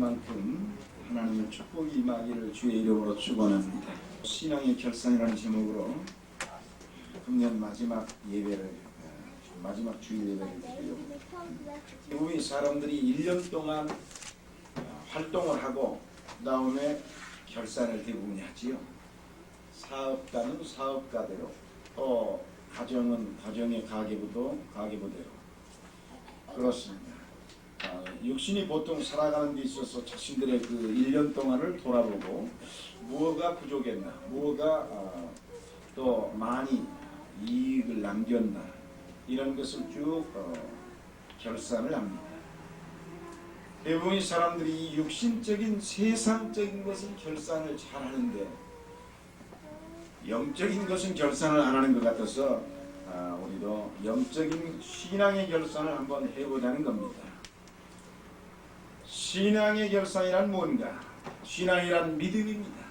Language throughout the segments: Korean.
만큼 하나님의 축복이 임하기를 주의 이름으로 축원합니다. 신앙의 결산이라는 제목으로 금년 마지막 예배를 마지막 주일 예배를 드리려고 대부분 사람들이 1년 동안 활동을 하고 그 다음에 결산을 대부분이 하지요. 사업가는 사업가대로, 또 가정은 가정의 가계부도 가계부대로 그렇습니다. 육신이 보통 살아가는 데 있어서 자신들의 그 1년 동안을 돌아보고 무엇가 부족했나, 무엇가 또 많이 이익을 남겼나, 이런 것을 쭉 결산을 합니다. 대부분의 사람들이 육신적인 세상적인 것은 결산을 잘 하는데 영적인 것은 결산을 안 하는 것 같아서 우리도 영적인 신앙의 결산을 한번 해보자는 겁니다. 신앙의 결산이란 뭔가? 신앙이란 믿음입니다.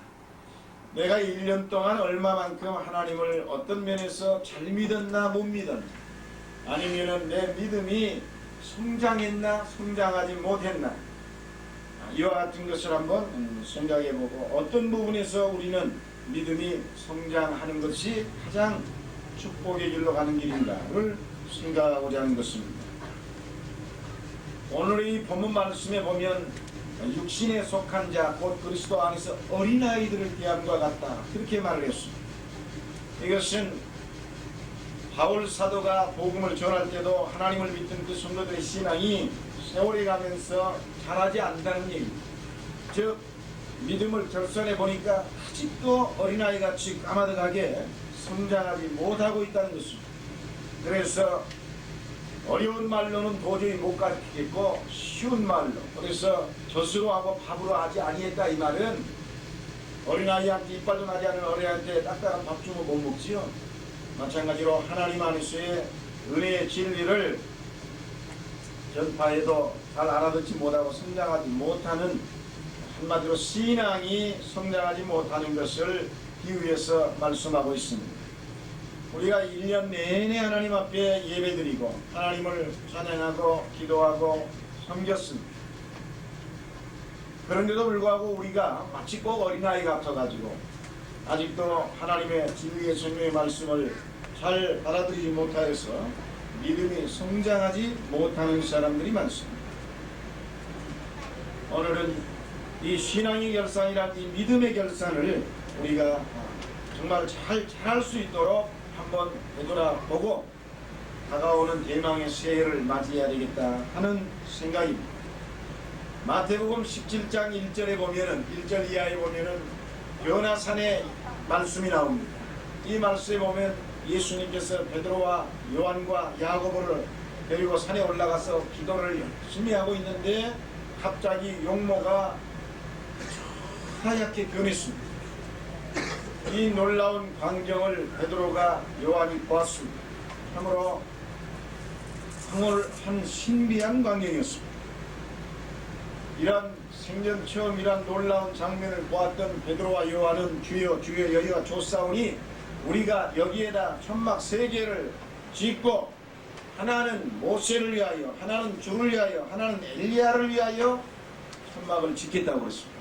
내가 1년 동안 얼마만큼 하나님을 어떤 면에서 잘 믿었나 못 믿었나, 아니면 내 믿음이 성장했나 성장하지 못했나, 이와 같은 것을 한번 생각해보고 어떤 부분에서 우리는 믿음이 성장하는 것이 가장 축복의 길로 가는 길인가를 생각하고자 하는 것입니다. 오늘 이 본문 말씀에 보면 육신에 속한 자, 곧 그리스도 안에서 어린아이들을 대함과 같다, 그렇게 말을 했습니다. 이것은 바울 사도가 복음을 전할 때도 하나님을 믿던 그 성도들의 신앙이 세월이 가면서 자라지 않는다는 얘기입니다. 즉 믿음을 결산해 보니까 아직도 어린아이같이 까마득하게 성장하지 못하고 있다는 것입니다. 그래서 어려운 말로는 도저히 못 가르치겠고 쉬운 말로, 그래서 젖으로 하고 밥으로 하지 아니했다, 이 말은 어린아이한테, 이빨도 나지 않은 어린아이한테 딱딱한 밥 주면 못 먹지요. 마찬가지로 하나님 안에서의 은혜의 진리를 전파해도 잘 알아듣지 못하고 성장하지 못하는, 한마디로 신앙이 성장하지 못하는 것을 비유해서 말씀하고 있습니다. 우리가 1년 내내 하나님 앞에 예배드리고 하나님을 찬양하고 기도하고 섬겼습니다. 그런데도 불구하고 우리가 마치 꼭 어린아이 같아가지고 아직도 하나님의 진리의 성령의 말씀을 잘 받아들이지 못하여서 믿음이 성장하지 못하는 사람들이 많습니다. 오늘은 이 신앙의 결산이란 이 믿음의 결산을 우리가 정말 잘 할 수 있도록 한번 되돌아보고 다가오는 대망의 새해를 맞이해야 되겠다 하는 생각입니다. 마태복음 17장 1절에 보면은, 1절 이하에 보면은 변화산의 말씀이 나옵니다. 이 말씀에 보면 예수님께서 베드로와 요한과 야고보를 데리고 산에 올라가서 기도를 열심히 하고 있는데 갑자기 용모가 하얗게 변했습니다. 이 놀라운 광경을 베드로가 요한이 보았습니다. 참으로 황홀한 신비한 광경이었습니다. 이런 생전 처음 이런 놀라운 장면을 보았던 베드로와 요한은 주여 주여 여기가 좋사오니 우리가 여기에다 천막 3개를 짓고 하나는 모세를 위하여, 하나는 주를 위하여, 하나는 엘리야를 위하여 천막을 짓겠다고 했습니다.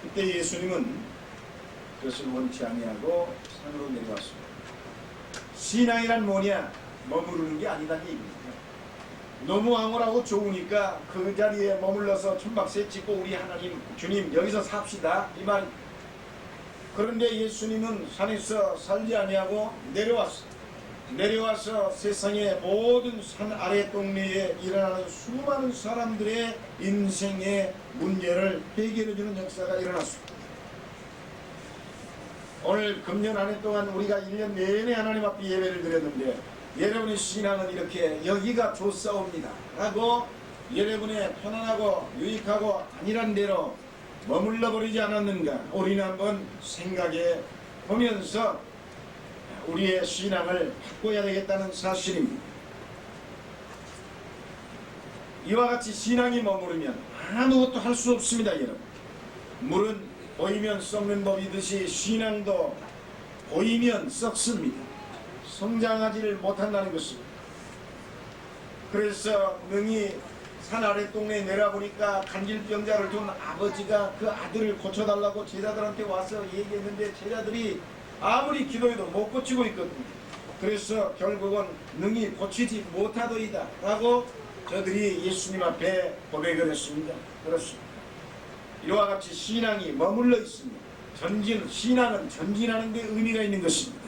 그때 예수님은 그것을 원치 아니하고 산으로 내려왔습니다. 신앙이란 뭐냐? 머무르는 게 아니다는 얘기입니다. 너무 황홀하고 좋으니까 그 자리에 머물러서 천막새 짓고 우리 하나님 주님 여기서 삽시다, 이 말. 그런데 예수님은 산에서 살지 아니하고 내려와서 세상의 모든 산 아래 동네에 일어나는 수많은 사람들의 인생의 문제를 해결해주는 역사가 일어났습니다. 오늘 금년 한 해 동안 우리가 1년 내내 하나님 앞에 예배를 드렸는데 여러분의 신앙은 이렇게 여기가 좋사옵니다 라고 여러분의 편안하고 유익하고 안일한 대로 머물러 버리지 않았는가, 우리는 한번 생각해 보면서 우리의 신앙을 바꿔야 되겠다는 사실입니다. 이와 같이 신앙이 머무르면 아무것도 할 수 없습니다. 여러분, 물은 보이면 썩는 법이듯이 신앙도 보이면 썩습니다. 성장하지를 못한다는 것입니다. 그래서 능히 산 아래 동네에 내려보니까 간질병자를 둔 아버지가 그 아들을 고쳐달라고 제자들한테 와서 얘기했는데 제자들이 아무리 기도해도 못 고치고 있거든요. 그래서 결국은 능히 고치지 못하더이다 라고 저들이 예수님 앞에 고백을 했습니다. 그렇습니다. 이와 같이 신앙이 머물러 있습니다. 신앙은 전진하는 데 의미가 있는 것입니다.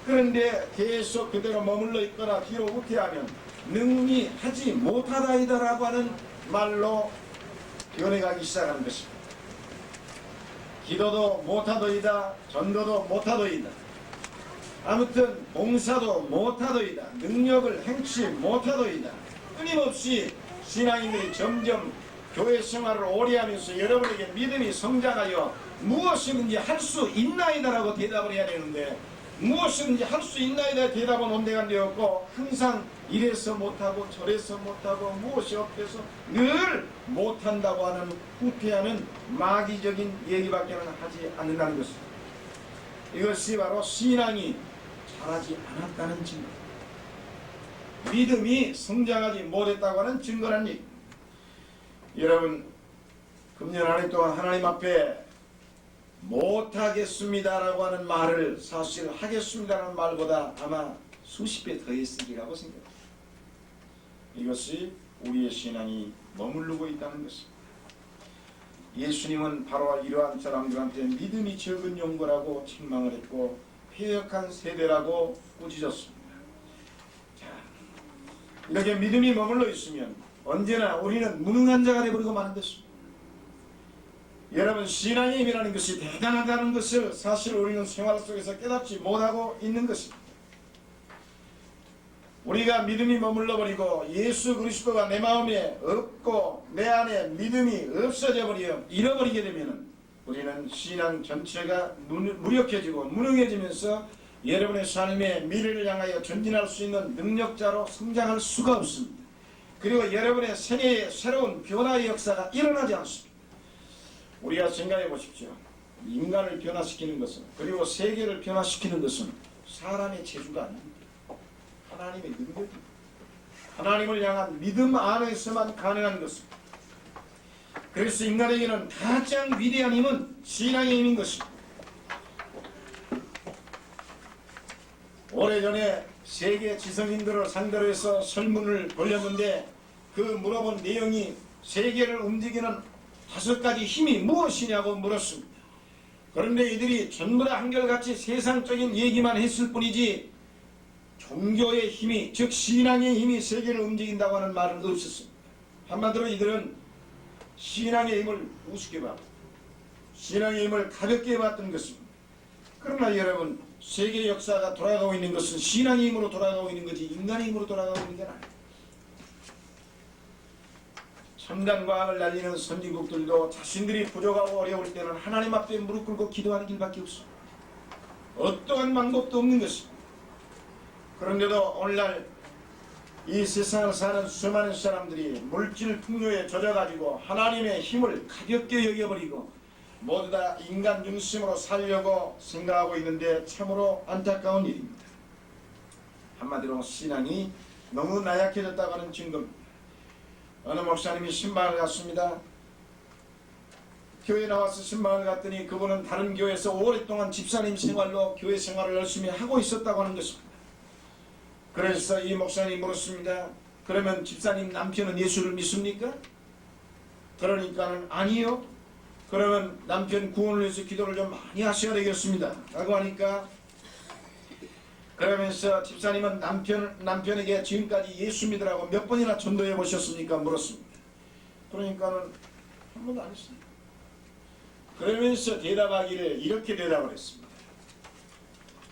그런데 계속 그대로 머물러 있거나 뒤로 후퇴하면 능히 하지 못하다이다 라고 하는 말로 변해가기 시작하는 것입니다. 기도도 못하더이다, 전도도 못하더이다, 아무튼 봉사도 못하더이다, 능력을 행치 못하더이다. 끊임없이 신앙인들이 점점 교회 생활을 오래 하면서 여러분에게 믿음이 성장하여 무엇이든지 할 수 있나이다 라고 대답을 해야 되는데, 무엇이든지 할 수 있나이다 대답은 온데간데 없고 항상 이래서 못하고 저래서 못하고 무엇이 없대서 늘 못한다고 하는 후퇴하는 마귀적인 얘기밖에 하지 않는다는 것입니다. 이것이 바로 신앙이 자라지 않았다는 증거, 믿음이 성장하지 못했다고 하는 증거라는 얘기. 여러분, 금년 한 해 동안 하나님 앞에 못하겠습니다라고 하는 말을 사실 하겠습니다라는 말보다 아마 수십 배 더 했으리라고 생각합니다. 이것이 우리의 신앙이 머무르고 있다는 것입니다. 예수님은 바로 이러한 사람들한테 믿음이 적은 용거라고 책망을 했고 패역한 세대라고 꾸짖었습니다. 자, 이렇게 믿음이 머물러 있으면 언제나 우리는 무능한 자가 되어버리고 마는 것입니다. 여러분, 신앙의 힘이라는 것이 대단하다는 것을 사실 우리는 생활 속에서 깨닫지 못하고 있는 것입니다. 우리가 믿음이 머물러버리고 예수 그리스도가 내 마음에 없고 내 안에 믿음이 없어져 버려 잃어버리게 되면 우리는 신앙 전체가 무력해지고 무능해지면서 여러분의 삶의 미래를 향하여 전진할 수 있는 능력자로 성장할 수가 없습니다. 그리고 여러분의 생애에 새로운 변화의 역사가 일어나지 않습니다. 우리가 생각해 보십시오. 인간을 변화시키는 것은, 그리고 세계를 변화시키는 것은 사람의 재주가 아닙니다. 하나님의 능력입니다. 하나님을 향한 믿음 안에서만 가능한 것입니다. 그래서 인간에게는 가장 위대한 힘은 신앙의 힘인 것입니다. 오래전에 세계 지성인들을 상대로 해서 설문을 벌였는데 그 물어본 내용이 세계를 움직이는 5가지 힘이 무엇이냐고 물었습니다. 그런데 이들이 전부 다 한결같이 세상적인 얘기만 했을 뿐이지 종교의 힘이, 즉 신앙의 힘이 세계를 움직인다고 하는 말은 없었습니다. 한마디로 이들은 신앙의 힘을 우습게 봤고 신앙의 힘을 가볍게 봤던 것입니다. 그러나 여러분, 세계 역사가 돌아가고 있는 것은 신앙의 힘으로 돌아가고 있는 거지 인간의 힘으로 돌아가고 있는 게 아니에요. 첨단 과학을 날리는 선진국들도 자신들이 부족하고 어려울 때는 하나님 앞에 무릎 꿇고 기도하는 길밖에 없습니다. 어떠한 방법도 없는 것입니다. 그런데도 오늘날 이 세상을 사는 수많은 사람들이 물질 풍요에 젖어가지고 하나님의 힘을 가볍게 여겨버리고 모두 다 인간 중심으로 살려고 생각하고 있는데 참으로 안타까운 일입니다. 한마디로 신앙이 너무 나약해졌다고 하는 증거입니다. 어느 목사님이 신방을 갔습니다. 교회에 나와서 신방을 갔더니 그분은 다른 교회에서 오랫동안 집사님 생활로 교회 생활을 열심히 하고 있었다고 하는 것입니다. 그래서 이 목사님이 물었습니다. 그러면 집사님 남편은 예수를 믿습니까? 그러니까는 아니요. 그러면 남편 구원을 위해서 기도를 좀 많이 하셔야 되겠습니다 라고 하니까, 그러면서 집사님은 남편에게 지금까지 예수 믿으라고 몇 번이나 전도해 보셨습니까? 물었습니다. 그러니까는 한 번도 안 했습니다. 그러면서 대답하기를 이렇게 대답을 했습니다.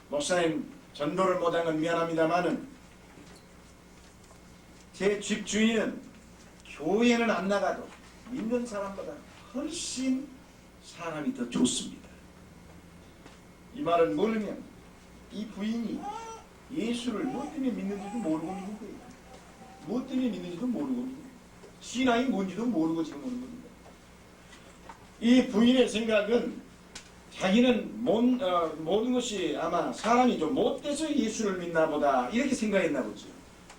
목사님, 전도를 못한 건 미안합니다만은 제 집주인은 교회는 안 나가도 믿는 사람보다 훨씬 사람이 더 좋습니다. 이 말은 모르면 이 부인이 예수를 무엇 때문에 믿는지도 모르고 믿는 거예요. 무엇 때문에 믿는지도 모르고 믿는 거예요. 신앙이 뭔지도 모르고 지금 오는 겁니다. 이 부인의 생각은 자기는 모든 것이 아마 사람이 좀 못돼서 예수를 믿나 보다 이렇게 생각했나 보죠.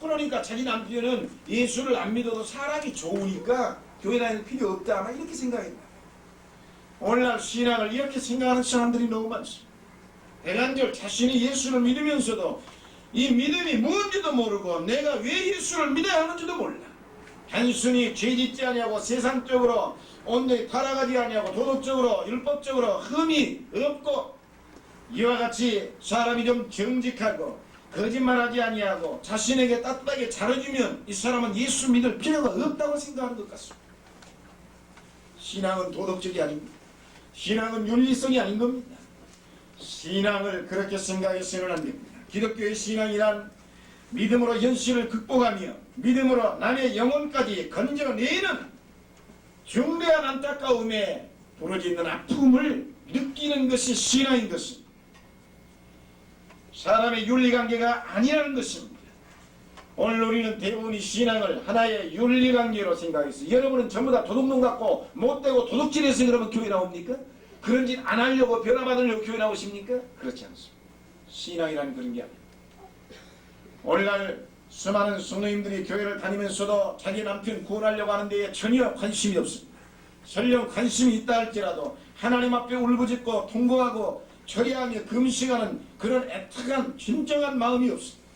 그러니까 자기 남편은 예수를 안 믿어도 사람이 좋으니까 교회 다닐 필요 없다, 아마 이렇게 생각했다. 오늘날 신앙을 이렇게 생각하는 사람들이 너무 많습니다. 대간절 자신이 예수를 믿으면서도 이 믿음이 뭔지도 모르고 내가 왜 예수를 믿어야 하는지도 몰라. 단순히 죄짓지 아니하고 세상적으로 온전히 타락하지 아니하고 도덕적으로 율법적으로 흠이 없고 이와 같이 사람이 좀 정직하고 거짓말하지 아니하고 자신에게 따뜻하게 잘해주면 이 사람은 예수 믿을 필요가 없다고 생각하는 것 같습니다. 신앙은 도덕적이 아닙니다. 신앙은 윤리성이 아닌 겁니다. 신앙을 그렇게 생각해서는 안 됩니다. 기독교의 신앙이란 믿음으로 현실을 극복하며 믿음으로 남의 영혼까지 건져내는 중대한 안타까움에 부러지는 아픔을 느끼는 것이 신앙인 것입니다. 사람의 윤리관계가 아니라는 것입니다. 오늘 우리는 대부분이 신앙을 하나의 윤리관계로 생각했어요. 여러분은 전부 다 도둑놈 같고 못되고 도둑질해서 그러면 교회 나옵니까? 그런 짓 안 하려고 변화받으려고 교회 나오십니까? 그렇지 않습니다. 신앙이라는 그런 게 아닙니다. 오늘날 수많은 성도님들이 교회를 다니면서도 자기 남편 구원하려고 하는 데에 전혀 관심이 없습니다. 설령 관심이 있다 할지라도 하나님 앞에 울부짖고 통곡하고 절야하며 금식하는 그런 애틋한 진정한 마음이 없습니다.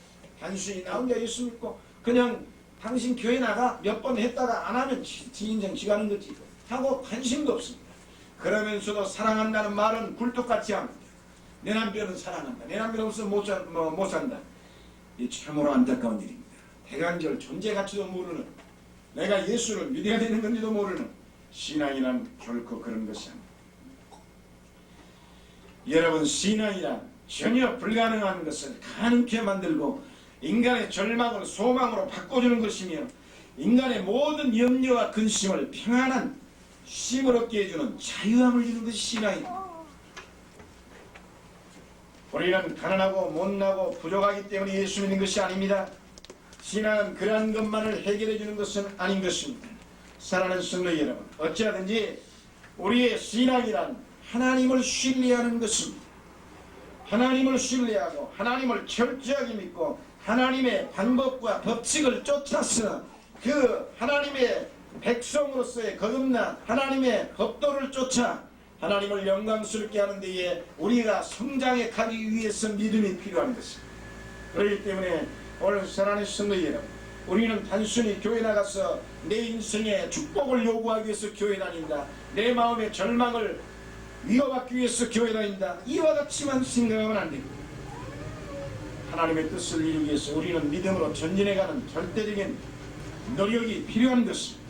단순히 나 혼자 예수 믿고 그냥 당신 교회 나가 몇 번 했다가 안 하면 지 인생 지가는 거지 하고 관심도 없습니다. 그러면서도 사랑한다는 말은 굴뚝같이 합니다. 내 남편은 사랑한다. 내 남편 없으면 못 산다. 이 참으로 안타까운 일입니다. 대간절 존재 가치도 모르는, 내가 예수를 믿어야 되는 건지도 모르는 신앙이란 결코 그런 것이 아닙니다. 여러분, 신앙이란 전혀 불가능한 것을 가능케 만들고 인간의 절망을 소망으로 바꿔주는 것이며 인간의 모든 염려와 근심을 평안한 쉼을 얻게 해주는 자유함을 주는 것이 신앙입니다. 우리는 가난하고 못나고 부족하기 때문에 예수 믿는 것이 아닙니다. 신앙은 그러한 것만을 해결해 주는 것은 아닌 것입니다. 사랑하는 성도 여러분, 어찌하든지 우리의 신앙이란 하나님을 신뢰하는 것입니다. 하나님을 신뢰하고 하나님을 철저하게 믿고 하나님의 방법과 법칙을 쫓아서 그 하나님의 백성으로서의 거듭난 하나님의 법도를 쫓아 하나님을 영광스럽게 하는 데에 우리가 성장해 가기 위해서 믿음이 필요한 것입니다. 그렇기 때문에 오늘 사랑하는 성도 여러분, 우리는 단순히 교회 나가서 내 인생의 축복을 요구하기 위해서 교회 다닌다, 내 마음의 절망을 위로받기 위해서 교회 다닌다, 이와 같이만 생각하면 안 됩니다. 하나님의 뜻을 이루기 위해서 우리는 믿음으로 전진해가는 절대적인 노력이 필요한 것입니다.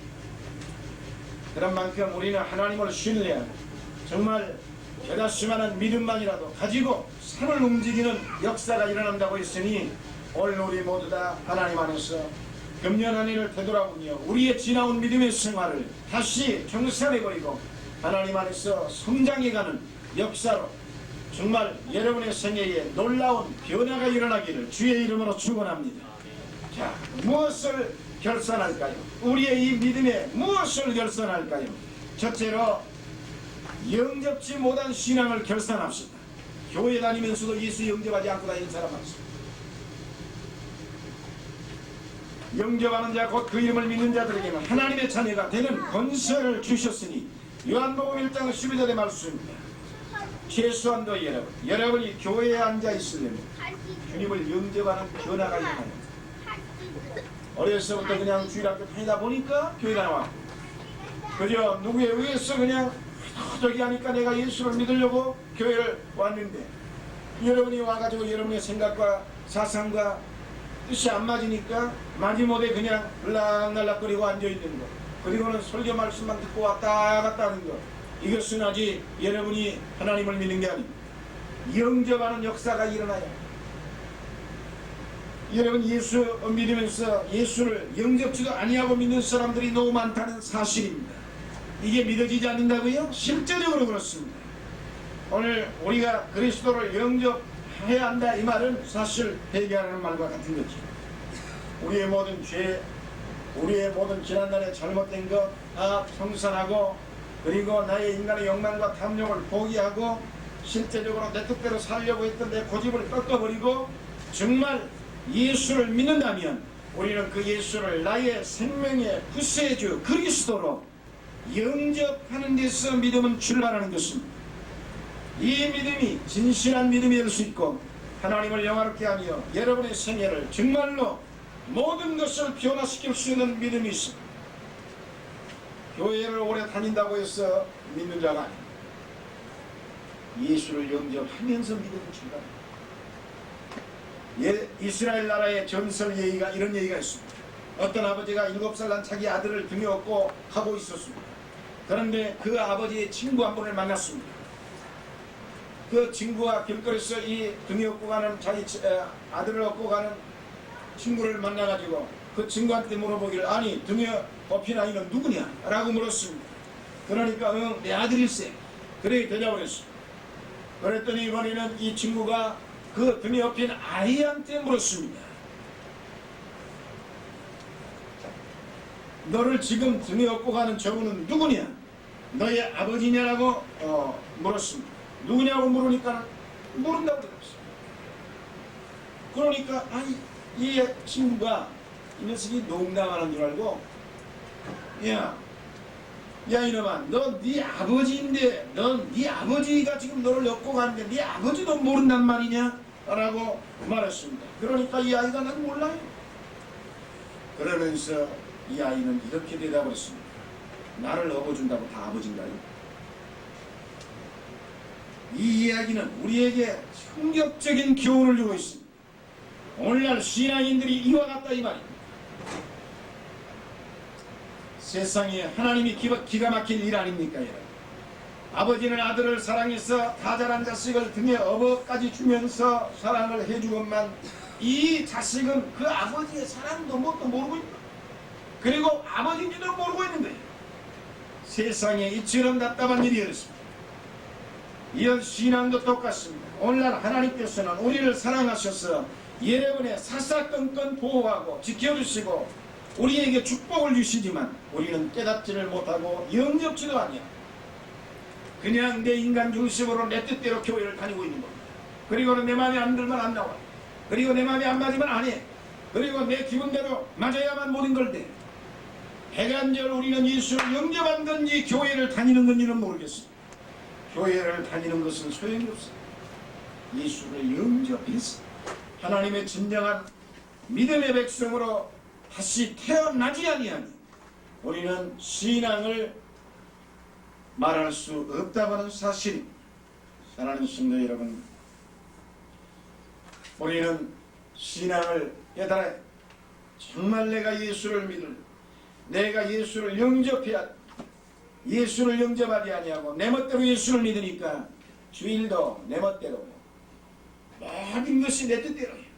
그런 만큼 우리는 하나님을 신뢰하고 정말 대다수만한 믿음만이라도 가지고 산을 움직이는 역사가 일어난다고 했으니 오늘 우리 모두 다 하나님 안에서 금년 한 해를 되돌아보며 우리의 지나온 믿음의 생활을 다시 정산해버리고 하나님 안에서 성장해가는 역사로 정말 여러분의 생애에 놀라운 변화가 일어나기를 주의 이름으로 축원합니다. 자, 무엇을 결산할까요? 우리의 이 믿음에 무엇을 결산할까요? 첫째로 영접지 못한 신앙을 결산합시다. 교회 다니면서도 예수 영접하지 않고 다니는 사람 많습니다. 영접하는 자 곧 그 이름을 믿는 자들에게는 하나님의 자녀가 되는 권세를 주셨으니 요한복음 1장 12절의 말씀입니다. 최소한도 여러분이 교회에 앉아 있으려면 주님을 영접하는 변화가 일어나요. 어려서부터 그냥 주일학교 다니다 보니까 교회가 나와. 그저 누구에 의해서 그냥 저기 하니까 내가 예수를 믿으려고 교회를 왔는데 여러분이 와가지고 여러분의 생각과 사상과 뜻이 안 맞으니까 마지못해 그냥 날락날락거리고 앉아있는 거, 그리고는 설교 말씀만 듣고 왔다 갔다 하는 거, 이것은 아직 여러분이 하나님을 믿는 게 아닙니다. 영접하는 역사가 일어나요. 여러분 예수 믿으면서 예수를 영접지도 아니하고 믿는 사람들이 너무 많다는 사실입니다. 이게 믿어지지 않는다고요? 실제적으로 그렇습니다. 오늘 우리가 그리스도를 영접해야 한다 이 말은 사실 회개하라는 말과 같은 거죠. 우리의 모든 죄, 우리의 모든 지난날의 잘못된 것 다 청산하고 그리고 나의 인간의 욕망과 탐욕을 포기하고 실제적으로 내 뜻대로 살려고 했던 내 고집을 꺾어버리고 정말 예수를 믿는다면 우리는 그 예수를 나의 생명의 구세주 그리스도로 영접하는 데서 믿음은 출발하는 것입니다. 이 믿음이 진실한 믿음이 될 수 있고 하나님을 영화롭게 하며 여러분의 생애를 정말로 모든 것을 변화시킬 수 있는 믿음이 있습니다. 교회를 오래 다닌다고 해서 믿는 자가 아닙니다. 예수를 영접하면서 믿음을 출발합니다. 이스라엘 나라의 전설 얘기가 이런 얘기가 있습니다. 어떤 아버지가 7살 난 자기 아들을 등에 업고 가고 있었습니다. 그런데 그 아버지의 친구 한 분을 만났습니다. 그 친구가 길거리에서 이 등에 업고 가는 자기 아들을 업고 가는 친구를 만나가지고 그 친구한테 물어보기를 아니 등에 업힌 아이는 누구냐? 라고 물었습니다. 그러니까 내 아들일세. 그래 대답을 했습니다. 그랬더니 이번에는 이 친구가 그 등에 업힌 아이한테 물었습니다. 너를 지금 등에 업고 가는 저분은 누구냐? 너의 아버지냐라고 물었습니다. 누구냐고 물으니까 모른다고 그랬어요. 그러니까 아니 이 친구가 이 녀석이 농담하는 줄 알고 야 이놈아 너 네 아버지인데 넌 네 아버지가 지금 너를 업고 가는데 네 아버지도 모른단 말이냐? 라고 말했습니다. 그러니까 이 아이가 난 몰라요. 그러면서 이 아이는 이렇게 대답을 했습니다. 나를 업어준다고 다 아버지인가요? 이 이야기는 우리에게 충격적인 교훈을 주고 있습니다. 오늘날 신앙인들이 이와 같다 이 말입니다. 세상에 하나님이 기가 막힌 일 아닙니까 여러분? 아버지는 아들을 사랑해서 다 자란 자식을 등에 업어까지 주면서 사랑을 해주건만 이 자식은 그 아버지의 사랑도 뭣도 모르고 있다. 그리고 아버지인지도 모르고 있는 거예요. 세상에 이처럼 답답한 일이 있습니다. 이런 신앙도 똑같습니다. 오늘날 하나님께서는 우리를 사랑하셔서 여러분의 사사건건 보호하고 지켜주시고 우리에게 축복을 주시지만 우리는 깨닫지를 못하고 영접지도 아니야. 그냥 내 인간 중심으로 내 뜻대로 교회를 다니고 있는 겁니다. 그리고는 내 마음에 안 들면 안 나와. 그리고 내 마음에 안 맞으면 안 해. 그리고 내 기분대로 맞아야만 모든 걸 돼. 해간절 우리는 예수를 영접한 건지 교회를 다니는 건지는 모르겠습니다. 교회를 다니는 것은 소용이 없습니다. 예수를 영접해서 하나님의 진정한 믿음의 백성으로 다시 태어나지 아니하니 우리는 신앙을 말할 수 없다고 하는 사실입니다. 사랑하는 성도 여러분, 우리는 신앙을 깨달아야 정말 내가 예수를 믿을 내가 예수를 영접해야 예수를 영접하지 아니하고 내 멋대로 예수를 믿으니까 주일도 내 멋대로 모든 것이 내 뜻대로예요.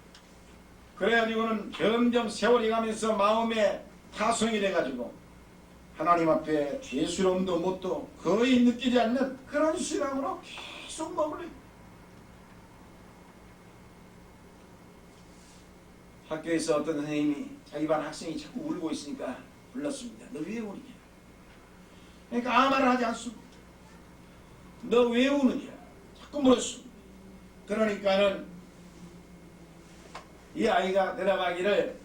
그래가지고는 점점 세월이 가면서 마음에 타성이 돼가지고 하나님 앞에 죄스러움도 뭣도 거의 느끼지 않는 그런 신앙으로 계속 머물러요. 학교에서 어떤 선생님이 자기 반 학생이 자꾸 울고 있으니까 불렀습니다. 너 왜 우느냐? 그러니까 아무 말을 하지 않습니다. 너 왜 우느냐? 자꾸 물었습니다. 그러니까는 이 아이가 대답하기를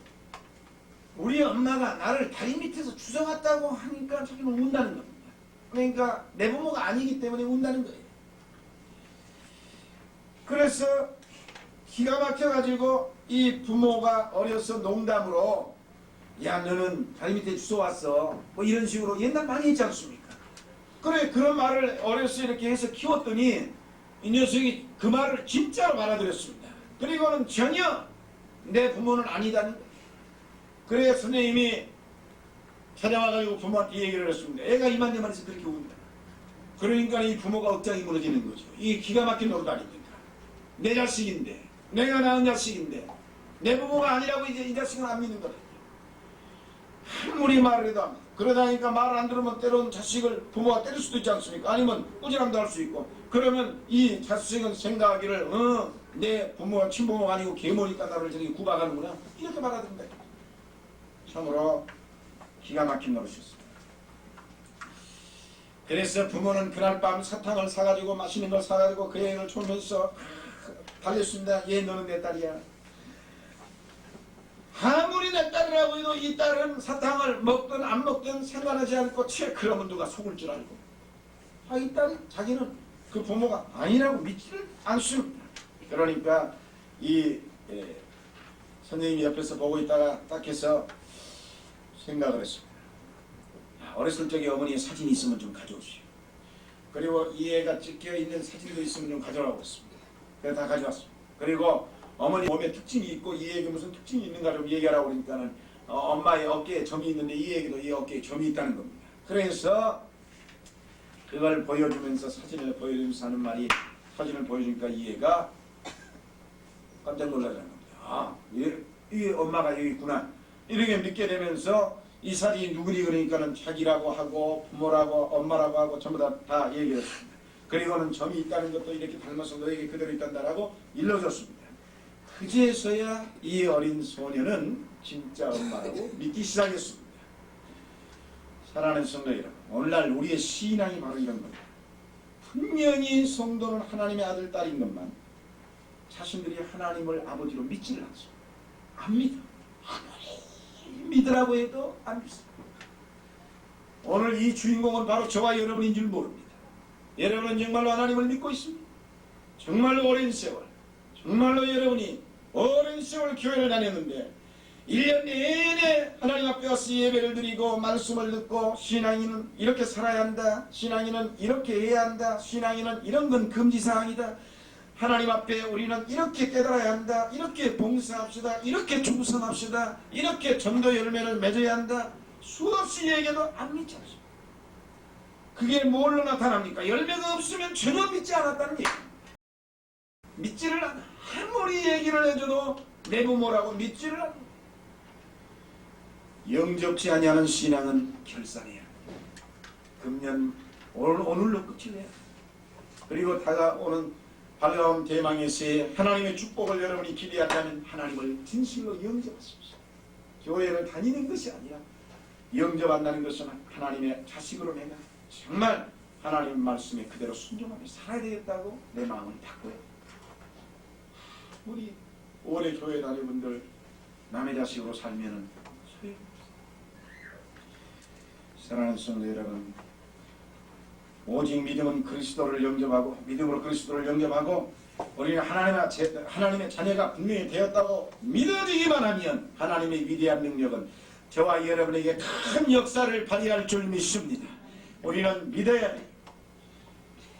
우리 엄마가 나를 다리 밑에서 주워갔다고 하니까 자기는 운다는 겁니다. 그러니까 내 부모가 아니기 때문에 운다는 거예요. 그래서 기가 막혀가지고 이 부모가 어려서 농담으로 야 너는 다리 밑에 주워왔어 뭐 이런 식으로 옛날 많이 했지 않습니까? 그래 그런 말을 어려서 이렇게 해서 키웠더니 이 녀석이 그 말을 진짜로 받아들였습니다. 그리고는 전혀 내 부모는 아니다는 거예요. 그래 선생님이 찾아와가지고 부모한테 얘기를 했습니다. 애가 이만저만해서 그렇게 운다. 그러니까 이 부모가 억장이 무너지는 거죠. 이게 기가 막힌 노릇 아닙니까? 내 자식인데 내가 낳은 자식인데 내 부모가 아니라고 이제 이 자식은 안 믿는 거다. 아무리 말을 해도 안 믿어. 그러다니까 말을 안 들으면 때로는 자식을 부모가 때릴 수도 있지 않습니까? 아니면 꾸지람도 할 수 있고 그러면 이 자식은 생각하기를 내 부모가 친부모가 아니고 계모니까 나를 저렇게 구박하는구나 이렇게 받아들인다. 참으로 기가 막힌 노릇이었습니다. 그래서 부모는 그날 밤 사탕을 사가지고 맛있는 걸 사가지고 그 애를 쫄면서 달렸습니다. 얘 너는 내 딸이야. 아무리 내 딸이라고 해도 이 딸은 사탕을 먹든 안 먹든 상관하지 않고 그러면 누가 속을 줄 알고 이 딸이 자기는 그 부모가 아니라고 믿지를 않습니다. 그러니까 선생님이 옆에서 보고 있다가 딱 해서 생각을 했습니다. 어렸을 적에 어머니의 사진이 있으면 좀 가져오시오. 그리고 이 애가 찍혀있는 사진도 있으면 좀 가져오라고 했습니다. 그래서 다 가져왔습니다. 그리고 어머니 몸에 특징이 있고 이 애에게 무슨 특징이 있는가 좀 얘기하라고 그러니까는 엄마의 어깨에 점이 있는데 이 애에게도 이 어깨에 점이 있다는 겁니다. 그래서 그걸 보여주면서 사진을 보여주면서 하는 말이 사진을 보여주니까 이 애가 깜짝 놀라는 겁니다. 이 엄마가 여기 있구나. 이렇게 믿게 되면서 이 사진이 누구니 그러니까는 자기라고 하고 부모라고 엄마라고 하고 전부 다 얘기했습니다. 그리고는 점이 있다는 것도 이렇게 닮아서 너에게 그대로 있단다라고 일러줬습니다. 그제서야 이 어린 소녀는 진짜 엄마라고 믿기 시작했습니다. 사랑하는 성도 여러분, 오늘날 우리의 신앙이 바로 이런 겁니다. 분명히 성도는 하나님의 아들, 딸인 것만 자신들이 하나님을 아버지로 믿지를 않습니다. 안 믿어. 하나님 믿으라고 해도 안 믿습니다. 오늘 이 주인공은 바로 저와 여러분인 줄 모릅니다. 여러분은 정말로 하나님을 믿고 있습니다. 정말로 오랜 세월, 정말로 여러분이 오랜 세월 교회를 다녔는데 1년 내내 하나님 앞에 와서 예배를 드리고 말씀을 듣고 신앙인은 이렇게 살아야 한다, 신앙인은 이렇게 해야 한다, 신앙인은 이런 건 금지사항이다, 하나님 앞에 우리는 이렇게 깨달아야 한다, 이렇게 봉사합시다, 이렇게 충성합시다, 이렇게 전도 열매를 맺어야 한다, 수없이 얘기해도 안 믿지 않습니다. 그게 뭘로 나타납니까? 열매가 없으면 전혀 믿지 않았다는 얘기입니다. 믿지를 않아. 아무리 얘기를 해줘도 내 부모라고 믿지를 않아. 영접지 아니하는 신앙은 결산해야 합니다. 금년 오늘로 끝이 내야 합니다. 그리고 다가오는 밝은 대망의 새해 하나님의 축복을 여러분이 기대한다면 하나님을 진실로 영접하십시오. 교회를 다니는 것이 아니라 영접한다는 것은 하나님의 자식으로 내가 정말 하나님 말씀에 그대로 순종하며 살아야 되겠다고 내 마음을 바꿔요. 우리 오래 교회 다니는 분들 남의 자식으로 살면은 소용없어요. 사랑하는 성도 여러분, 오직 믿음은 그리스도를 영접하고 믿음으로 그리스도를 영접하고 우리는 하나님의 자녀가 분명히 되었다고 믿어지기만 하면 하나님의 위대한 능력은 저와 여러분에게 큰 역사를 발휘할 줄 믿습니다. 우리는 믿어야 돼요.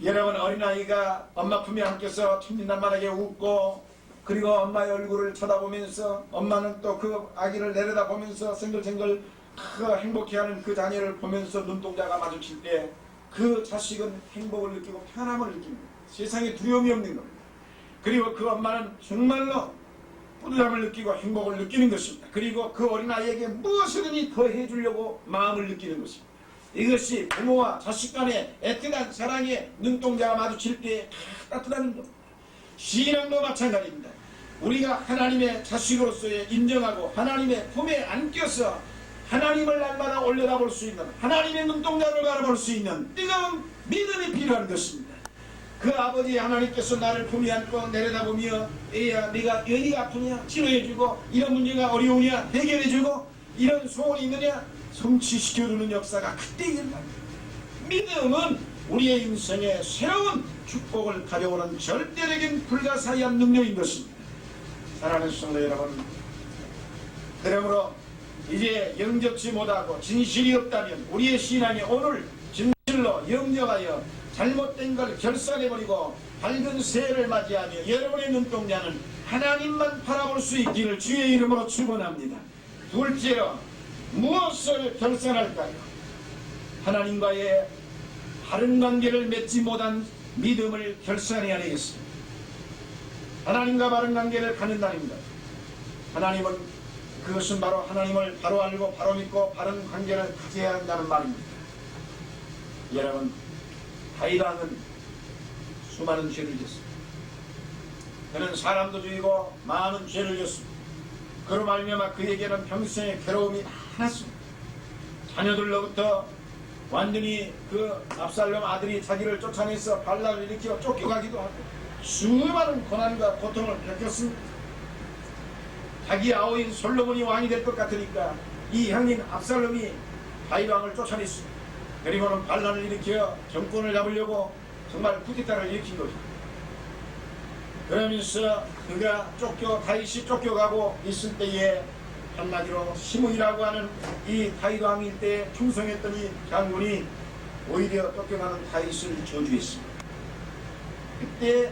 여러분 어린아이가 엄마 품에 안겨서 천진난만하게 웃고 그리고 엄마의 얼굴을 쳐다보면서 엄마는 또 그 아기를 내려다보면서 생글생글 행복해하는 그 자녀를 보면서 눈동자가 마주칠 때 그 자식은 행복을 느끼고 편함을 느낍니다. 세상에 두려움이 없는 겁니다. 그리고 그 엄마는 정말로 뿌듯함을 느끼고 행복을 느끼는 것입니다. 그리고 그 어린아이에게 무엇이든지 더 해주려고 마음을 느끼는 것입니다. 이것이 부모와 자식 간의 애틋한 사랑의 눈동자가 마주칠 때 따뜻한 겁니다. 신앙도 마찬가지입니다. 우리가 하나님의 자식으로서의 인정하고 하나님의 품에 안겨서 하나님을 날마다 올려다볼 수 있는 하나님의 눈동자를 바라볼 수 있는 뜨거운 믿음이 필요한 것입니다. 그 아버지 하나님께서 나를 품에 안고 내려다보며 애야 네가 어디가 아프냐 치료해주고 이런 문제가 어려우냐 해결해주고 이런 소원이 있느냐 성취시켜주는 역사가 그때 일어납니다. 믿음은 우리의 인생에 새로운 축복을 가져오는 절대적인 불가사의한 능력인 것입니다. 사랑하는 성도 여러분, 그러므로 이제 영접지 못하고 진실이 없다면 우리의 신앙이 오늘 진실로 영접하여 잘못된 걸 결산해버리고 밝은 새해를 맞이하며 여러분의 눈동자는 하나님만 바라볼 수 있기를 주의 이름으로 축원합니다. 둘째로 무엇을 결산할까요? 하나님과의 바른 관계를 맺지 못한 믿음을 결산해야 되겠습니다. 하나님과 바른 관계를 갖는다는 것, 하나님은 그것은 바로 하나님을 바로 알고 바로 믿고 바른 관계를 가져야 한다는 말입니다. 여러분, 다윗왕은 수많은 죄를 졌습니다. 그는 사람도 죽이고 많은 죄를 졌습니다. 그로 말미암아 그에게는 평생의 괴로움이 많았습니다. 자녀들로부터 완전히 그 압살롬 아들이 자기를 쫓아내서 반란을 일으켜 쫓겨가기도 하고 수많은 고난과 고통을 겪었습니다. 자기 아우인 솔로몬이 왕이 될 것 같으니까 이 형인 압살롬이 다윗 왕을 쫓아냈습니다. 그리고는 반란을 일으켜 정권을 잡으려고 정말 쿠데타를 일으킨 거죠. 그러면서 그가 다윗이 쫓겨가고 있을 때에 한마디로 시므이라고 하는 이 다윗 왕일 때 충성했던 이 장군이 오히려 쫓겨가는 다윗을 저주했습니다. 그때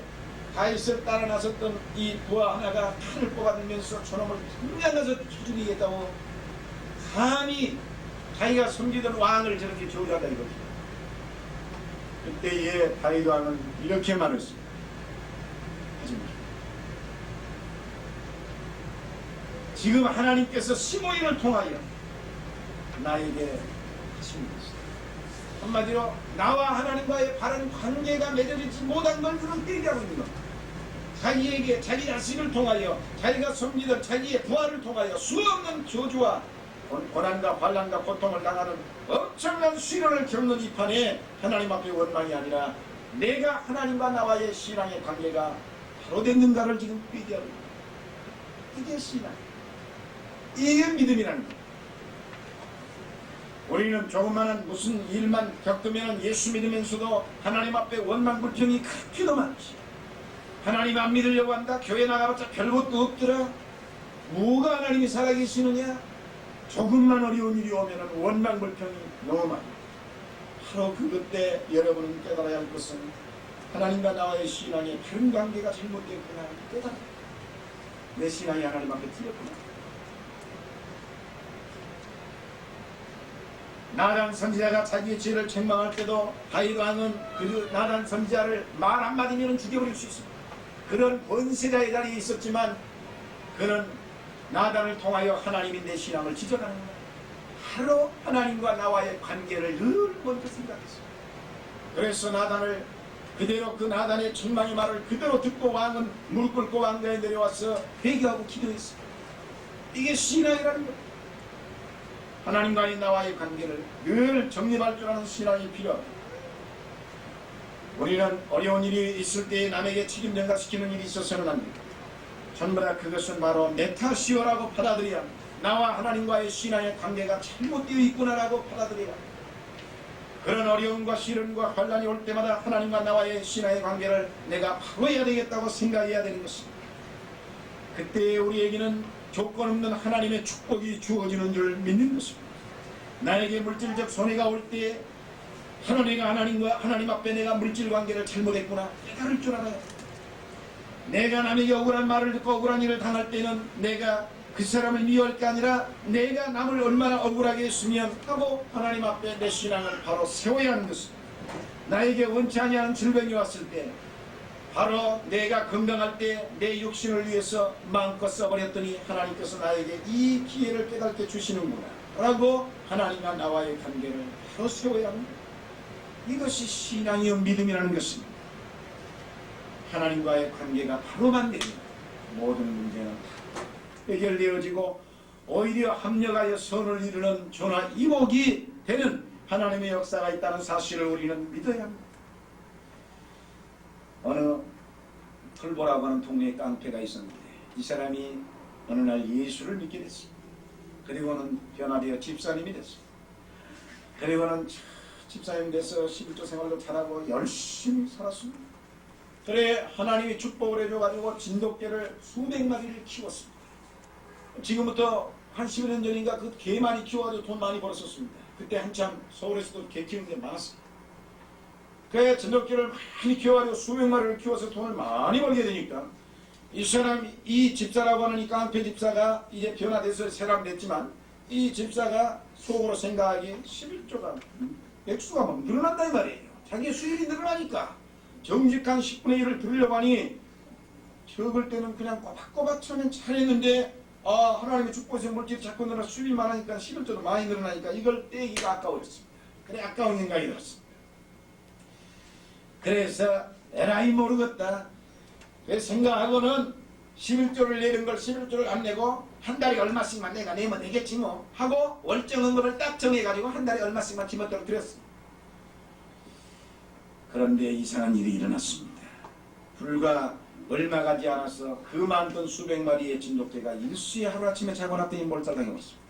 다윗을 따라 나섰던 이 부하 하나가 칼을 뽑아들면서 저놈을 당장 가서 죽이겠다고 감히 자기가 섬기던 왕을 저렇게 저주하다 이거죠. 그때에 다윗 왕은 이렇게 말했습니다. 하지마. 지금 하나님께서 시므이를 통하여 나에게 하신 것이다. 한마디로 나와 하나님과의 바른 관계가 맺어지지 못한 걸 그는 얘기하고 있는 겁니다. 자기에게 자기 자식을 통하여 자기가 섬기던 자기의 부하를 통하여 수없는 저주와 고난과 환난과 고통을 당하는 엄청난 시련을 겪는 이 판에 하나님 앞에 원망이 아니라 내가 하나님과 나와의 신앙의 관계가 바로 됐는가를 지금 얘기하고 있습니다. 이게 신앙, 이게 믿음이라는 거예요. 우리는 조그마한 무슨 일만 겪으면 예수 믿으면서도 하나님 앞에 원망 불평이 그렇게도 많지. 하나님 안 믿으려고 한다. 교회 나가봤자 별것도 없더라. 뭐가 하나님이 살아계시느냐. 조금만 어려운 일이 오면 원망 불평이 너무 많아. 바로 그것 때 여러분은 깨달아야 할 것은 하나님과 나와의 신앙의 바른 관계가 잘못됐구나 깨달아. 내 신앙이 하나님 앞에 틀렸구나. 나단 선지자가 자기의 죄를 책망할 때도 다윗 왕은 그 나단 선지자를 말 한마디면 죽여버릴 수 있습니다. 그런 권세자의 자리에 있었지만 그는 나단을 통하여 하나님이 내 신앙을 지적하는 거예요. 바로 하나님과 나와의 관계를 늘 먼저 생각했어요. 그래서 나단을 그대로 그 나단의 책망의 말을 그대로 듣고 왕은 무릎 꿇고 왕좌에 내려와서 회개하고 기도했어요. 이게 신앙이라는 거예요. 하나님과의 나와의 관계를 늘 정립할 줄 아는 신앙이 필요합니다. 우리는 어려운 일이 있을 때 남에게 책임 전가시키는 일이 있어서는 안 됩니다. 전부 다 그것은 바로 내 탓이오라고 받아들여야 합니다. 나와 하나님과의 신앙의 관계가 잘못되어 있구나라고 받아들여야 합니다. 그런 어려움과 시련과 환난이 올 때마다 하나님과 나와의 신앙의 관계를 내가 바로해야 되겠다고 생각해야 되는 것입니다. 그때 우리에게는 조건 없는 하나님의 축복이 주어지는 줄 믿는 것입니다. 나에게 물질적 손해가 올 때 하나님 앞에 내가 물질 관계를 잘못했구나 깨달을 줄 알아요. 내가 남에게 억울한 말을 듣고 억울한 일을 당할 때는 내가 그 사람을 미워할 게 아니라 내가 남을 얼마나 억울하게 했으면 하고 하나님 앞에 내 신앙을 바로 세워야 하는 것입니다. 나에게 원치 아니하는 질병이 왔을 때 바로 내가 건강할 때 내 육신을 위해서 마음껏 써버렸더니 하나님께서 나에게 이 기회를 깨닫게 주시는구나 라고 하나님과 나와의 관계를 바로 세워야 합니다. 이것이 신앙이요 믿음이라는 것입니다. 하나님과의 관계가 바로 만들면 모든 문제는 다 해결되어지고 오히려 합력하여 선을 이루는 조나 이목이 되는 하나님의 역사가 있다는 사실을 우리는 믿어야 합니다. 어느 털보라고 하는 동네에 깡패가 있었는데 이 사람이 어느 날 예수를 믿게 됐습니다. 그리고는 변화되어 집사님이 됐습니다. 그리고는 집사님 돼서 11조 생활도 잘하고 열심히 살았습니다. 그래 하나님이 축복을 해줘가지고 진돗개를 수백 마리를 키웠습니다. 지금부터 한 10년 전인가 그 개 많이 키워가지고 돈 많이 벌었었습니다. 그때 한참 서울에서도 개 키우는 게 많았습니다. 그래 진돗개를 많이 키워가지고 수백 마리를 키워서 돈을 많이 벌게 되니까 이 사람, 이 집사라고 하는 이 깡패 집사가 이제 변화돼서 세람 됐지만 이 집사가 속으로 생각하기에 11조가 액수가 막 늘어난다 이 말이에요. 자기의 수입이 늘어나니까 정직한 10분의 1을 들으려고 하니 적을 때는 그냥 꼬박꼬박 처음엔 잘했는데 하나님의 축복에서 물질이 자꾸 늘어 수입이 많으니까 11조도 많이 늘어나니까 이걸 떼기가 아까워졌습니다. 그래 아까운 생각이 들었습니다. 그래서 에라이 모르겠다. 그래서 생각하고는 11조를 내는 걸 11조를 안 내고 한 달에 얼마씩만 내가 내면 되겠지 뭐 하고 월정헌금을 딱 정해가지고 한 달에 얼마씩만 집어넣어 드렸습니다. 그런데 이상한 일이 일어났습니다. 불과 얼마 가지 않아서 그 많던 수백 마리의 진돗개가 일수에 하루아침에 자고 났더니 몰살당해버렸습니다.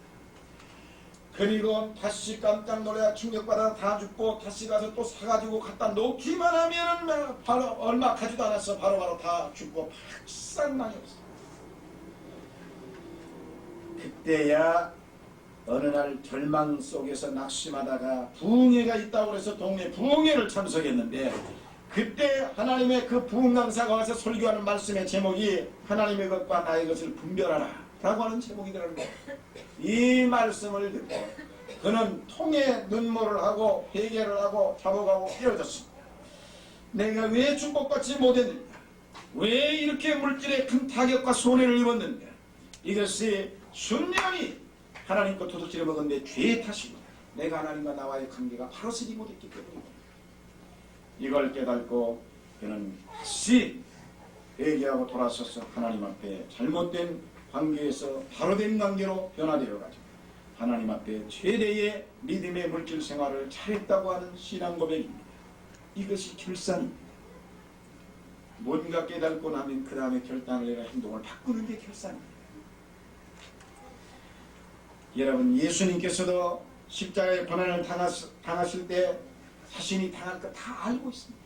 그리고 다시 깜짝 놀라 충격받아 다 죽고 다시 가서 또 사가지고 갖다 놓기만 하면 바로 얼마 가지도 않았어. 바로바로 다 죽고 박살나겠어. 그때야 어느 날 절망 속에서 낙심하다가 부흥회가 있다고 해서 동네 부흥회를 참석했는데, 그때 하나님의 그 부흥 강사가 와서 설교하는 말씀의 제목이 하나님의 것과 나의 것을 분별하라 라고 하는 제목이더라고요. 이 말씀을 듣고 그는 통에 눈물을 하고 회개를 하고 자복하고 깨어졌습니다. 내가 왜 축복받지 못했느냐, 왜 이렇게 물질에 큰 타격과 손해를 입었는가, 이것이 순전히 하나님과 도둑질을 먹은 내 죄의 탓이구나. 내가 하나님과 나와의 관계가 바로 서지 못했기 때문이다. 이걸 깨닫고 그는 다시 회개하고 돌아서서 하나님 앞에 잘못된 관계에서 바로된 관계로 변화되어가지고 하나님 앞에 최대의 믿음의 물질 생활을 잘했다고 하는 신앙 고백입니다. 이것이 결산입니다. 뭔가 깨닫고 나면 그 다음에 결단을 내가 행동을 바꾸는 게 결산입니다. 여러분, 예수님께서도 십자가의 고난을 당하실 때 자신이 당할 거 다 알고 있습니다.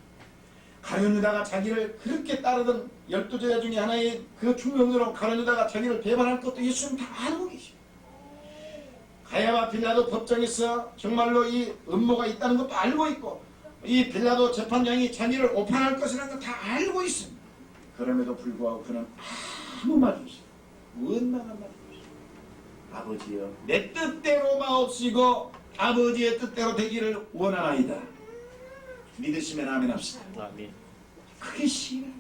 가룟 유다가 자기를 그렇게 따르던 12제자 중에 하나의 그 중명으로 가룟 유다가 자기를 배반할 것도 예수님 다 알고 계십니다. 가야바 빌라도 법정에서 정말로 이 음모가 있다는 것도 알고 있고, 이 빌라도 재판장이 자기를 오판할 것이라는 걸 다 알고 있습니다. 그럼에도 불구하고 그는 아무 말 없이 원망한 말 없이 아버지여, 내 뜻대로 마옵시고 아버지의 뜻대로 되기를 원하나이다. 믿으시면 아멘 합시다. 아멘. 그게 신앙.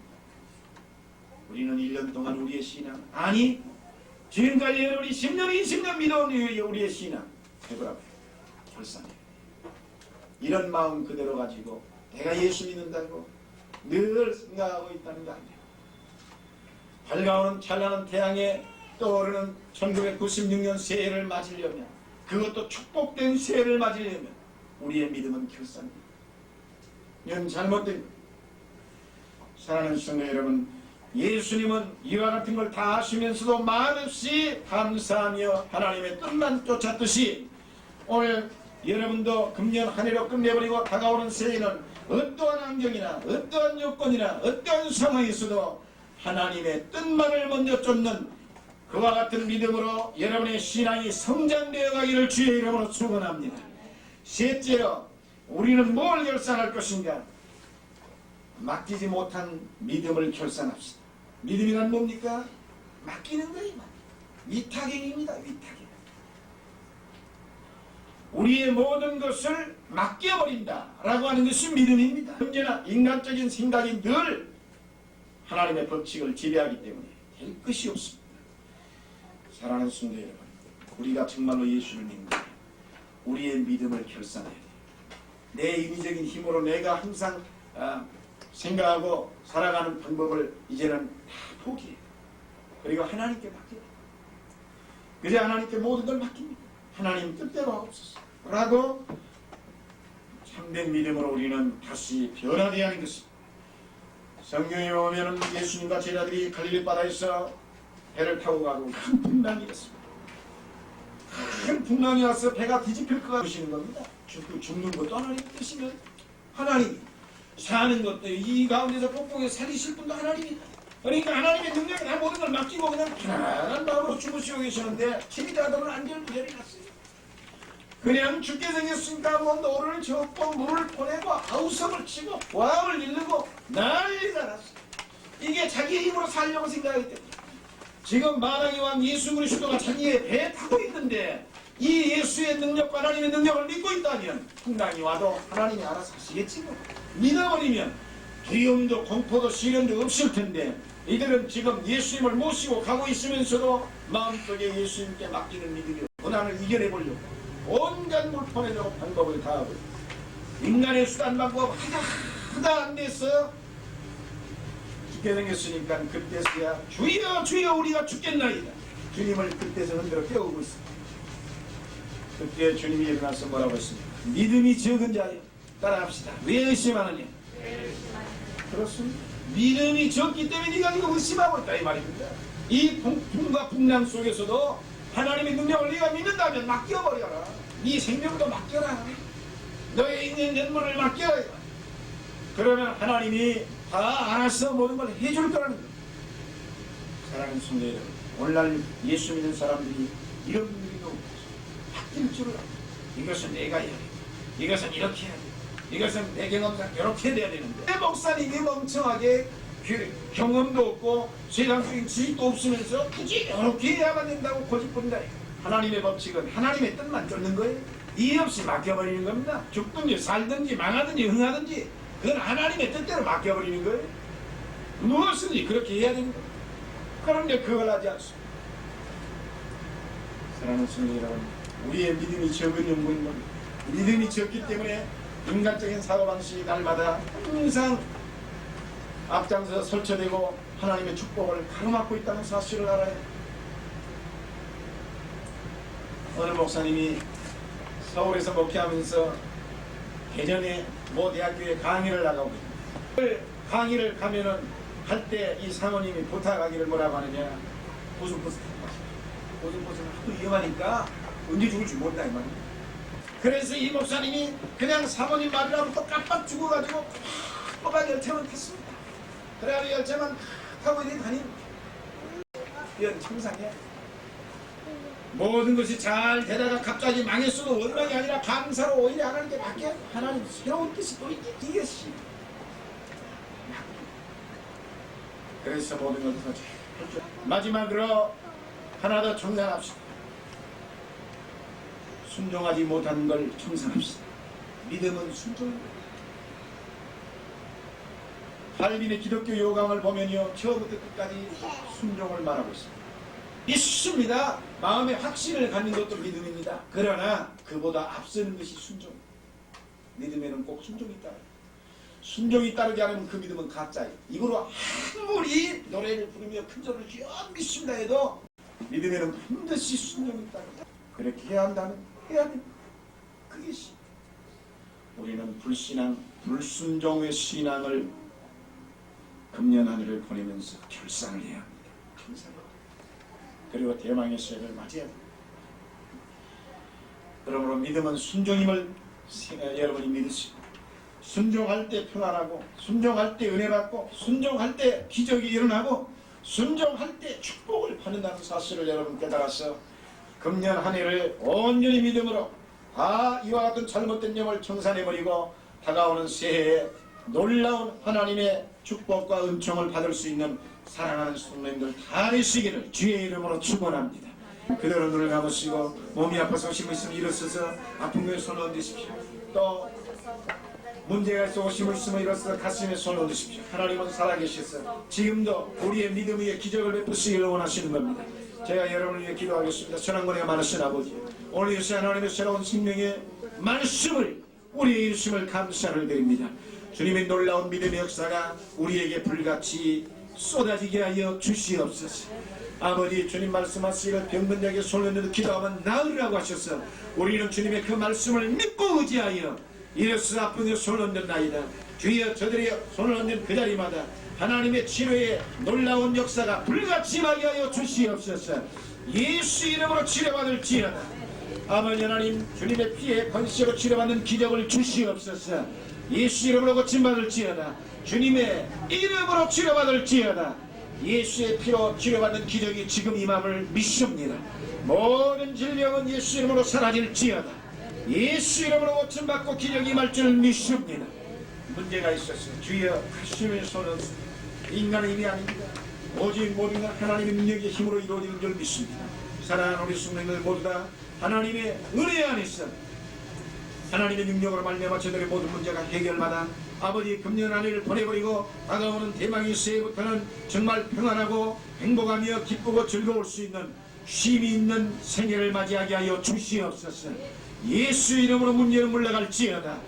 우리는 1년 동안 우리의 신앙, 아니 지금까지 우리 10년 20년 믿어온 우리의 신앙 해보라고 결산해. 이런 마음 그대로 가지고 내가 예수 믿는다고 늘 생각하고 있다는 게 아니에요. 밝아오는 찬란한 태양에 떠오르는 1996년 새해를 맞으려면, 그것도 축복된 새해를 맞으려면 우리의 믿음은 결산입니다. 이건 잘못된 거예요. 사랑하는 성도 여러분, 예수님은 이와 같은 걸 다 아시면서도 말없이 감사하며 하나님의 뜻만 쫓았듯이, 오늘 여러분도 금년 한 해로 끝내버리고 다가오는 새해는 어떠한 환경이나 어떠한 요건이나 어떠한 상황에서도 하나님의 뜻만을 먼저 쫓는 그와 같은 믿음으로 여러분의 신앙이 성장되어 가기를 주의 이름으로 축원합니다. 셋째로, 우리는 뭘 결산할 것인가? 맡기지 못한 믿음을 결산합시다. 믿음이란 뭡니까? 맡기는 거예요. 위탁행입니다. 위탁행. 우리의 모든 것을 맡겨버린다 라고 하는 것이 믿음입니다. 언제나 인간적인 생각이 늘 하나님의 법칙을 지배하기 때문에 될 것이 없습니다. 사랑하는 성도 여러분, 우리가 정말로 예수를 믿는 우리의 믿음을 결산해야 돼요. 내 인위적인 힘으로 내가 항상 생각하고 살아가는 방법을 이제는 다 포기해요. 그리고 하나님께 맡겨요. 그래야 하나님께 모든 걸 맡깁니다. 하나님 뜻대로 하옵소서 라고 참된 믿음으로 우리는 다시 변화되어야 하는 것입니다. 성경에 보면 예수님과 제자들이 갈릴리 바다에서 배를 타고 가고 큰 풍랑이 있었습니다. 큰 풍랑이 와서 배가 뒤집힐 것 같으시는 겁니다. 죽는 것도 하나님 뜻이면 하나님이, 사는 것도 이 가운데서 뽕뽕히 살리실 분도 하나님이다. 그러니까 하나님의 능력이 다 모든 걸 맡기고 그냥 편안한 마음으로 주무시고 계시는데 침자들은 안절부절이 났어요. 그냥 죽게 생겼으니까 뭐 노를 젓고 물을 보내고 아우성을 치고 보함을 잃고 난리가 났어요. 이게 자기의 힘으로 살려고 생각하기 때문에. 지금 만왕의 왕 예수 그리스도가 자기의 배에 타고 있는데 이 예수의 능력과 하나님의 능력을 믿고 있다면 풍랑이 와도 하나님이 알아서 하시겠지 뭐. 믿어버리면 두려움도 공포도 시련도 없을 텐데, 이들은 지금 예수님을 모시고 가고 있으면서도 마음속에 예수님께 맡기는 믿음이 고난을 이겨내보려고 온갖 물포내려고 방법을 다하고, 인간의 수단 방법 하다 안 돼서 죽게 생겼으니까 그때서야 주여 주여 우리가 죽겠나이다. 주님을 그때서 흔들어 깨우고 있습니다. 그때 주님이 일어나서 뭐라고 했습니까? 믿음이 적은 자여 따라합시다. 왜 의심하느냐? 그렇습니다. 믿음이 적기 때문에 네가 지금 의심하고 있다 이 말입니다. 이 풍과 풍랑 속에서도 하나님의 능력을 네가 믿는다면 맡겨버려라. 네 생명도 맡겨라. 너의 있는 연물을 맡겨라. 그러면 하나님이 다 알아서 모든 걸 해줄 거라는 거예요. 사랑하는 성도 여러분, 오늘날 예수 믿는 사람들이 이런 분들도 바뀔 줄을 알고, 이것은 내가 해야 돼, 이것은 이렇게 해야 돼, 이것은 내 경험상 이렇게 돼야 되는데, 내 목사님이 멍청하게 경험도 없고 세상적인 지식도 없으면서 굳이 이렇게 해야만 된다고 고집부린다. 하나님의 법칙은 하나님의 뜻만 쫓는 거예요. 이해 없이 맡겨버리는 겁니다. 죽든지 살든지 망하든지 흥하든지 그건 하나님의 뜻대로 맡겨버리는 거예요. 무엇이든지 그렇게 해야 되는 거예요. 그런데 그걸 하지 않습니다. 사랑하는 성도 여러분, 우리의 믿음이 적은 영혼인 겁니다. 믿음이 적기 때문에 인간적인 사고방식이 날마다 항상 앞장서 설쳐되고 하나님의 축복을 가로막고 있다는 사실을 알아야 해요. 어느 목사님이 서울에서 목회하면서 예전에 모 대학교에 강의를 나가고 있습니다. 강의를 가면은 할 때 이 사모님이 부탁하기를 뭐라고 하느냐, 고속버스 타고 가시오. 고속버스는 하도 위험하니까 언제 죽을지 모른다 이 말이에요. 그래서 이 목사님이 그냥 사모님 말이라고 또 깜빡 죽어가지고 꼬박 열차만 탔습니다. 그래가지고 열차만 타고 있는 다니 이런 청상이야. 모든 것이 잘 되다가 갑자기 망했어도 원망이 아니라 감사로 오히려 하나님께 맡겨. 하나님 새로운 뜻이 또 있지. 이것이 그래서 모든 것을 마지막으로 하나 더 청산합시다. 순종하지 못한 걸 청산합시다. 믿음은 순종입니다. 할빈의 기독교 요강을 보면요, 처음부터 끝까지 순종을 말하고 있습니다. 믿습니다. 마음의 확신을 갖는 것도 믿음입니다. 그러나 그보다 앞서는 것이 순종입니다. 믿음에는 꼭 순종이 따라요. 순종이 따르지 않으면 그 믿음은 가짜예요. 입으로 아무리 노래를 부르며 큰절을 쥐어 믿습니다 해도 믿음에는 반드시 순종이 따르다. 그렇게 해야 한다면 해야 됩니다. 그것이 우리는 불신앙, 불순종의 신앙을 금년 한 해를 보내면서 결산을 해야 합니다. 그리고 대망의 시험을 맞이해야 합니다. 그러므로 믿음은 순종임을 여러분이 믿으시고, 순종할 때 평안하고, 순종할 때 은혜 받고, 순종할 때 기적이 일어나고, 순종할 때 축복을 받는다는 사실을 여러분 깨달아서 금년 한 해를 온전히 믿음으로 다 이와 같은 잘못된 영을 청산해버리고 다가오는 새해에 놀라운 하나님의 축복과 은총을 받을 수 있는 사랑하는 성도님들 다 되시기를 주의 이름으로 축원합니다. 그대로 눈을 감으시고 몸이 아파서 오시면 있으면 일어서서 아픈 거에 손을 얹으십시오. 또 문제가 있어 오시면 있으면 일어서서 가슴에 손을 얹으십시오. 하나님은 살아계셔서 지금도 우리의 믿음 위에 기적을 베푸시기를 원하시는 겁니다. 제가 여러분을 위해 기도하겠습니다. 선한권에 많으신 아버지, 오늘 이것이 하나님의 새로운 생명의 말씀을 우리의 이루심을 감사를 드립니다. 주님의 놀라운 믿음의 역사가 우리에게 불같이 쏟아지게 하여 주시옵소서. 아버지, 주님 말씀하시기를 병든자에게 손을 내도 기도하면 나으리라고 하셔서 우리는 주님의 그 말씀을 믿고 의지하여 일어서 아픈 데 손을 얹었나이다. 주여, 저들이 손을 얹은 그 자리마다 하나님의 치료의 놀라운 역사가 불같이 임하게 하여 주시옵소서. 예수 이름으로 치료받을지어다. 아버지 하나님, 주님의 피에 권세로 치료받는 기적을 주시옵소서. 예수 이름으로 고침받을지어다. 주님의 이름으로 치료받을지어다. 예수의 피로 치료받는 기적이 지금 임함을 믿습니다. 모든 질병은 예수 이름으로 사라질지어다. 예수 이름으로 고침받고 기적이 임할 줄 믿습니다. 문제가 있었어요. 주여, 하나님의 손은 인간의 힘이 아닙니다. 오직 모든 것 하나님의 능력의 힘으로 이루어지는 줄 믿습니다. 사랑하는 우리 성도님들 모두 다 하나님의 은혜 안에서 하나님의 능력으로 말미암아 저들의 모든 문제가 해결받아 아버지 금년 한 해를 보내버리고 다가오는 대망의 새해부터는 정말 평안하고 행복하며 기쁘고 즐거울 수 있는 쉼이 있는 생애를 맞이하게 하여 주시옵소서. 예수 이름으로 문제는 물러갈지어다.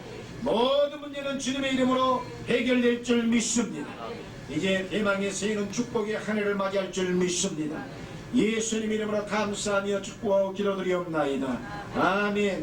모든 문제는 주님의 이름으로 해결될 줄 믿습니다. 이제 대망의 새해는 축복의 한 해를 맞이할 줄 믿습니다. 예수님 이름으로 감사하며 축복하고 기도드리옵나이다. 아멘.